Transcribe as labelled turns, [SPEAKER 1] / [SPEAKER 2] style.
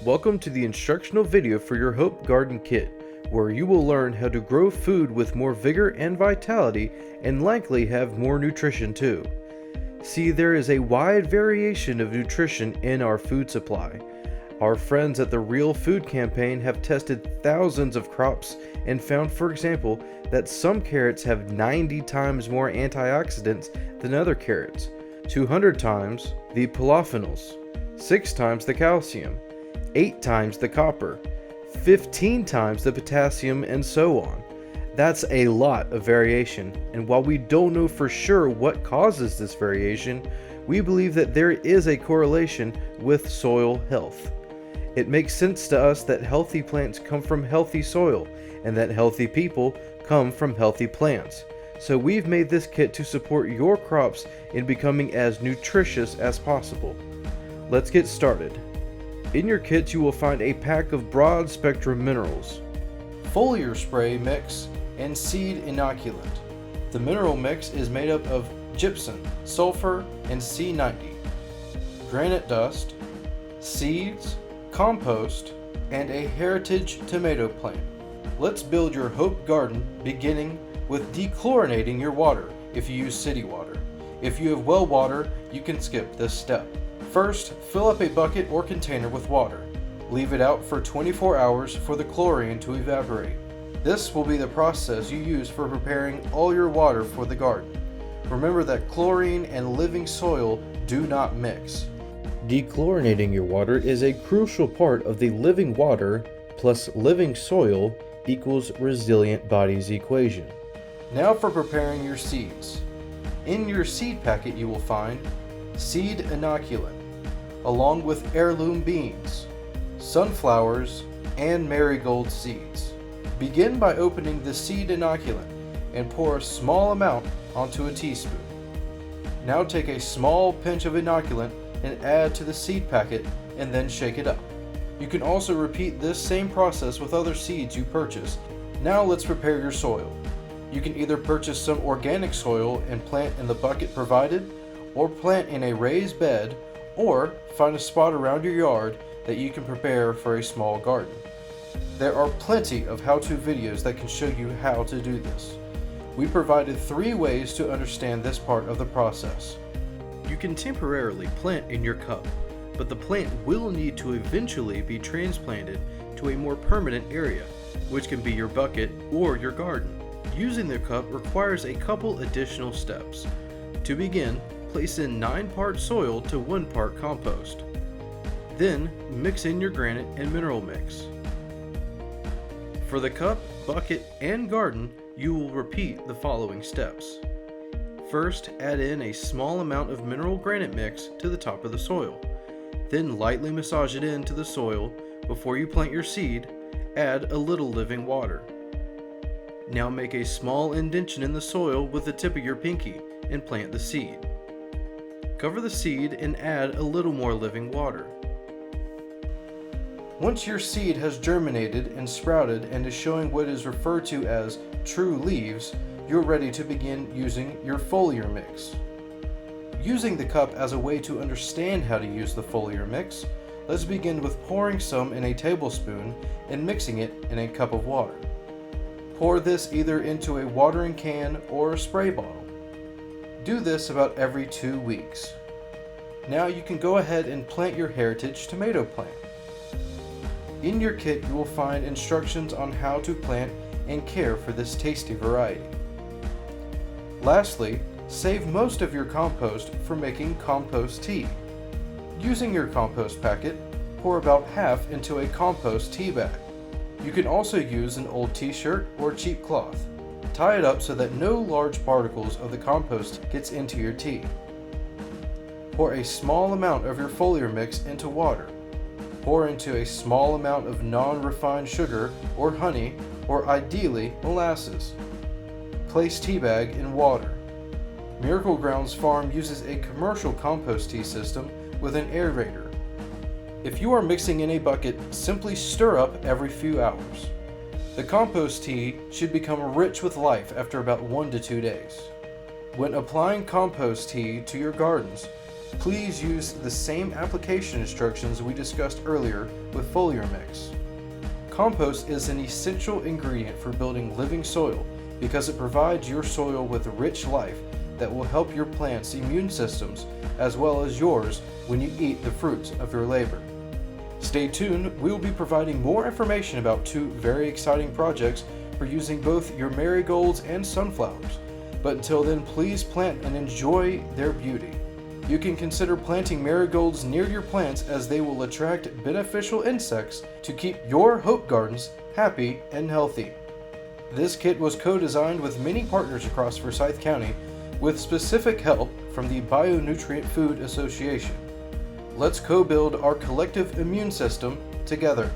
[SPEAKER 1] Welcome to the instructional video for your Hope Garden Kit, where you will learn how to grow food with more vigor and vitality and likely have more nutrition too. See, there is a wide variation of nutrition in our food supply. Our friends at the Real Food Campaign have tested thousands of crops and found, for example, that some carrots have 90 times more antioxidants than other carrots, 200 times the polyphenols, 6 times the calcium, 8 times the copper, 15 times the potassium, and so on. That's a lot of variation, and while we don't know for sure what causes this variation, we believe that there is a correlation with soil health. It makes sense to us that healthy plants come from healthy soil, and that healthy people come from healthy plants. So we've made this kit to support your crops in becoming as nutritious as possible. Let's get started. In your kits you will find a pack of broad spectrum minerals, foliar spray mix, and seed inoculant. The mineral mix is made up of gypsum, sulfur, and C90, granite dust, seeds, compost, and a heritage tomato plant. Let's build your Hope Garden beginning with dechlorinating your water if you use city water. If you have well water, you can skip this step. First, fill up a bucket or container with water. Leave it out for 24 hours for the chlorine to evaporate. This will be the process you use for preparing all your water for the garden. Remember that chlorine and living soil do not mix. Dechlorinating your water is a crucial part of the living water plus living soil equals resilient bodies equation. Now for preparing your seeds. In your seed packet you will find seed inoculant, along with heirloom beans, sunflowers, and marigold seeds. Begin by opening the seed inoculant and pour a small amount onto a teaspoon. Now take a small pinch of inoculant and add to the seed packet and then shake it up. You can also repeat this same process with other seeds you purchase. Now let's prepare your soil. You can either purchase some organic soil and plant in the bucket provided, or plant in a raised bed, or find a spot around your yard that you can prepare for a small garden. There are plenty of how-to videos that can show you how to do this. We provided 3 ways to understand this part of the process. You can temporarily plant in your cup, but the plant will need to eventually be transplanted to a more permanent area, which can be your bucket or your garden. Using the cup requires a couple additional steps. To begin, place in 9 parts soil to 1 part compost. Then, mix in your granite and mineral mix. For the cup, bucket, and garden, you will repeat the following steps. First, add in a small amount of mineral granite mix to the top of the soil. Then lightly massage it into the soil. Before you plant your seed, add a little living water. Now make a small indentation in the soil with the tip of your pinky and plant the seed. Cover the seed and add a little more living water. Once your seed has germinated and sprouted and is showing what is referred to as true leaves, you're ready to begin using your foliar mix. Using the cup as a way to understand how to use the foliar mix, let's begin with pouring some in a tablespoon and mixing it in a cup of water. Pour this either into a watering can or a spray bottle. Do this about every 2 weeks. Now you can go ahead and plant your heritage tomato plant. In your kit you will find instructions on how to plant and care for this tasty variety. Lastly, save most of your compost for making compost tea. Using your compost packet, pour about half into a compost tea bag. You can also use an old t-shirt or cheap cloth. Tie it up so that no large particles of the compost gets into your tea. Pour a small amount of your foliar mix into water. Pour into a small amount of non-refined sugar or honey, or ideally molasses. Place tea bag in water. Miracle Grounds Farm uses a commercial compost tea system with an aerator. If you are mixing in a bucket, simply stir up every few hours. The compost tea should become rich with life after about 1 to 2 days. When applying compost tea to your gardens, Please use the same application instructions we discussed earlier with foliar mix. Compost is an essential ingredient for building living soil because it provides your soil with rich life that will help your plant's immune systems as well as yours when you eat the fruits of your labor. Stay tuned, we will be providing more information about two very exciting projects for using both your marigolds and sunflowers. But until then, please plant and enjoy their beauty. You can consider planting marigolds near your plants as they will attract beneficial insects to keep your hope gardens happy and healthy. This kit was co-designed with many partners across Forsyth County with specific help from the Bionutrient Food Association. Let's co-build our collective immune system together.